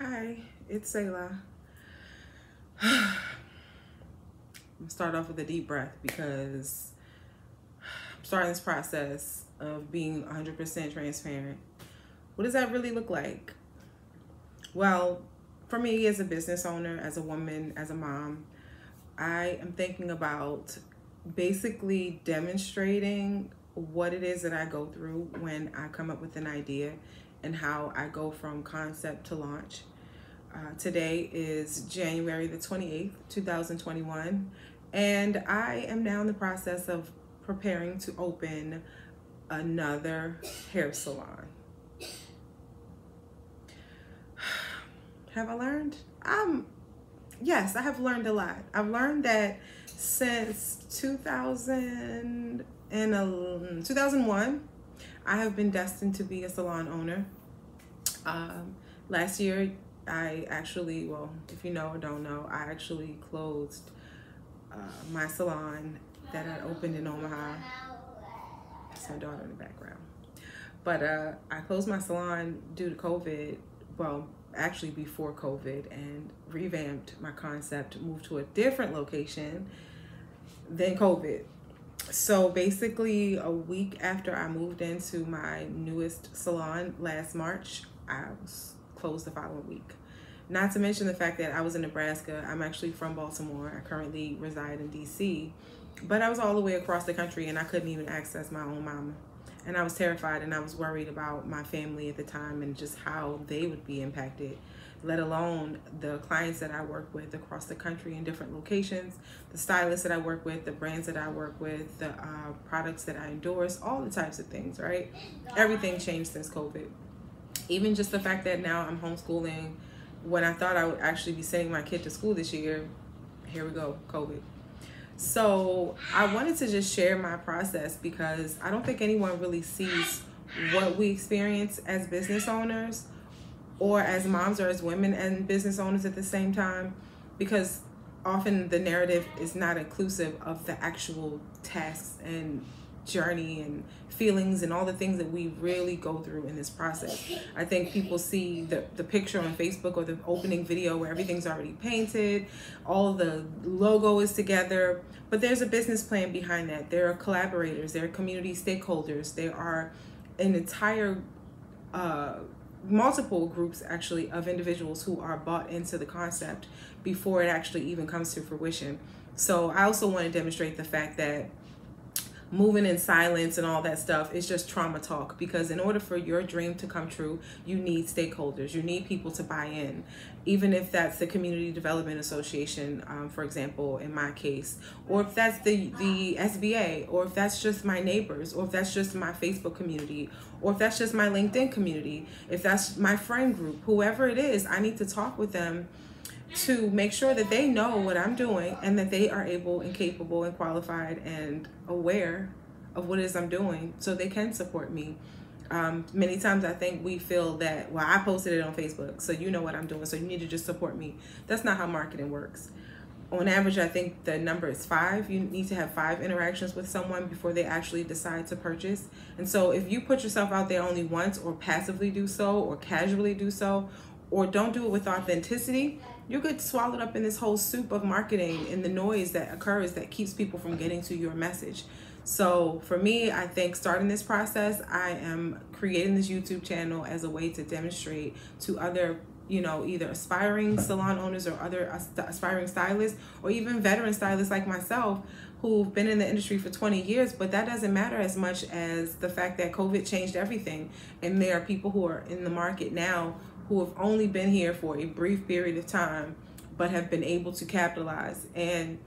Hi, it's Sayla. I'm gonna start off with a deep breath because I'm starting this process of being 100% transparent. What does that really look like? Well, for me as a business owner, as a woman, as a mom, I am thinking about basically demonstrating what it is that I go through when I come up with an idea and how I go from concept to launch. Today is January the 28th, 2021, and I am now in the process of preparing to open another hair salon. Have I learned? Yes, I have learned a lot. I've learned that since 2001, I have been destined to be a salon owner. Last year, I actually, well, if you know or don't know, I actually closed my salon that I opened in Omaha. That's my daughter in the background. But I closed my salon due to COVID, well, actually before COVID, and revamped my concept, moved to a different location than COVID. So basically a week after I moved into my newest salon last March, I was closed the following week. Not to mention the fact that I was in Nebraska. I'm actually from Baltimore. I currently reside in DC, but I was all the way across the country and I couldn't even access my own mama. And I was terrified and I was worried about my family at the time and just how they would be impacted, let alone the clients that I work with across the country in different locations, the stylists that I work with, the brands that I work with, the products that I endorse, all the types of things, right? Everything changed since COVID. Even just the fact that now I'm homeschooling, when I thought I would actually be sending my kid to school this year, here we go, COVID. So I wanted to just share my process because I don't think anyone really sees what we experience as business owners or as moms or as women and business owners at the same time, because often the narrative is not inclusive of the actual tasks and journey and feelings and all the things that we really go through in this process. I think people see the picture on Facebook or the opening video where everything's already painted, all the logo is together, but there's a business plan behind that. There are collaborators, there are community stakeholders, there are an entire multiple groups actually of individuals who are bought into the concept before it actually even comes to fruition. So I also want to demonstrate the fact that moving in silence and all that stuff is just trauma talk, because in order for your dream to come true, you need stakeholders, you need people to buy in, even if that's the Community Development Association, for example, in my case, or if that's the SBA, or if that's just my neighbors, or if that's just my Facebook community, or if that's just my LinkedIn community, if that's my friend group, whoever it is, I need to talk with them to make sure that they know what I'm doing and that they are able and capable and qualified and aware of what it is I'm doing so they can support me. Many times I think we feel that, well, I posted it on Facebook, so you know what I'm doing, so you need to just support me. That's not how marketing works. On average, I think the number is 5. You need to have 5 interactions with someone before they actually decide to purchase. And so if you put yourself out there only once, or passively do so, or casually do so, or don't do it with authenticity, you get swallowed up in this whole soup of marketing and the noise that occurs that keeps people from getting to your message. So for me, I think starting this process, I am creating this YouTube channel as a way to demonstrate to other, either aspiring salon owners or other aspiring stylists, or even veteran stylists like myself who've been in the industry for 20 years, but that doesn't matter as much as the fact that COVID changed everything. And there are people who are in the market now who have only been here for a brief period of time, but have been able to capitalize and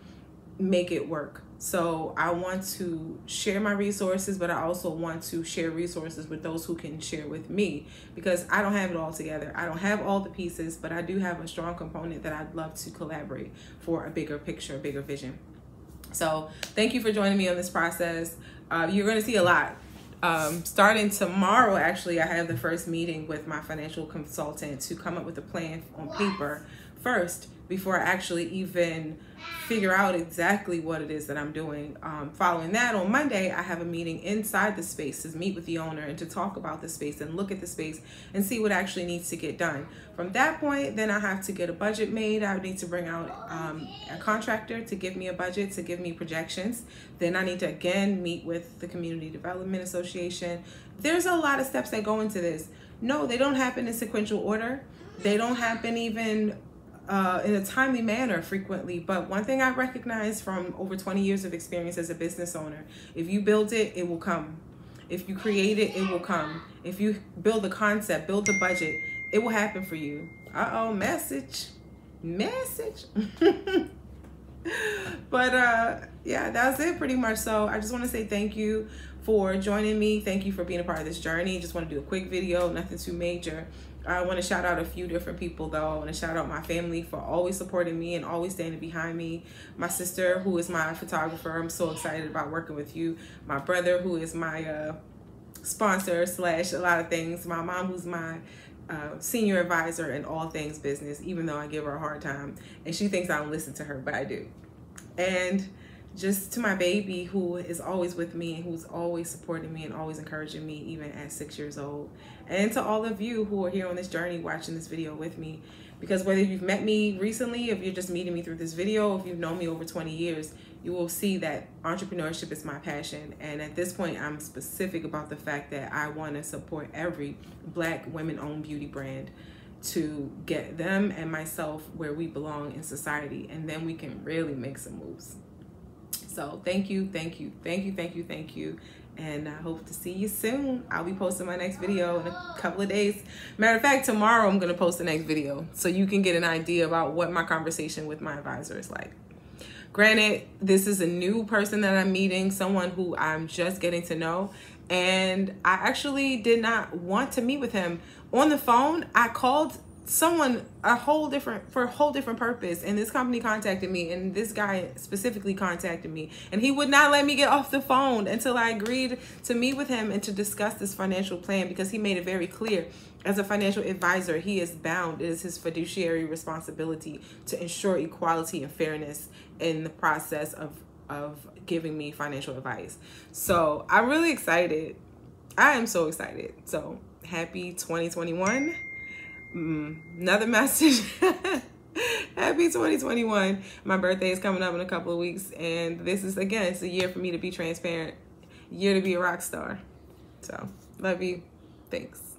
make it work. So I want to share my resources, but I also want to share resources with those who can share with me, because I don't have it all together. I don't have all the pieces, but I do have a strong component that I'd love to collaborate for a bigger picture, a bigger vision. So thank you for joining me on this process. You're going to see a lot. Starting tomorrow, actually, I have the first meeting with my financial consultant to come up with a plan on paper first before I actually even figure out exactly what it is that I'm doing. Following that, on Monday, I have a meeting inside the space to meet with the owner and to talk about the space and look at the space and see what actually needs to get done. From that point, then I have to get a budget made. I need to bring out a contractor to give me a budget, to give me projections. Then I need to again meet with the Community Development Association. There's a lot of steps that go into this. No, they don't happen in sequential order. They don't happen even in a timely manner frequently. But one thing I recognize from over 20 years of experience as a business owner, if you build it, it will come. If you create it, it will come. If you build the concept, build the budget, it will happen for you. Uh-oh, message. But yeah, that's it pretty much. So I just want to say thank you for joining me. Thank you for being a part of this journey. Just want to do a quick video, nothing too major. I want to shout out a few different people though. I want to shout out my family for always supporting me and always standing behind me. My sister, who is my photographer. I'm so excited about working with you. My brother, who is my sponsor / a lot of things. My mom, who's my senior advisor in all things business, even though I give her a hard time. And she thinks I don't listen to her, but I do. And just to my baby, who is always with me and who's always supporting me and always encouraging me, even at 6 years old. And to all of you who are here on this journey watching this video with me, because whether you've met me recently, if you're just meeting me through this video, if you've known me over 20 years, you will see that entrepreneurship is my passion. And at this point, I'm specific about the fact that I want to support every Black women-owned beauty brand to get them and myself where we belong in society. And then we can really make some moves. So thank you. And I hope to see you soon. I'll be posting my next video in a couple of days. Matter of fact, tomorrow I'm gonna post the next video so you can get an idea about what my conversation with my advisor is like. Granted, this is a new person that I'm meeting, someone who I'm just getting to know. And I actually did not want to meet with him. On the phone, I called someone for a whole different purpose, and this company contacted me, and this guy specifically contacted me, and he would not let me get off the phone until I agreed to meet with him and to discuss this financial plan, because he made it very clear as a financial advisor he is bound. It is his fiduciary responsibility to ensure equality and fairness in the process of giving me financial advice. So I'm really excited. I am so excited. So happy 2021. Another message. Happy 2021. My birthday is coming up in a couple of weeks, and this is, again, it's a year for me to be transparent, a year to be a rock star. So love you. Thanks.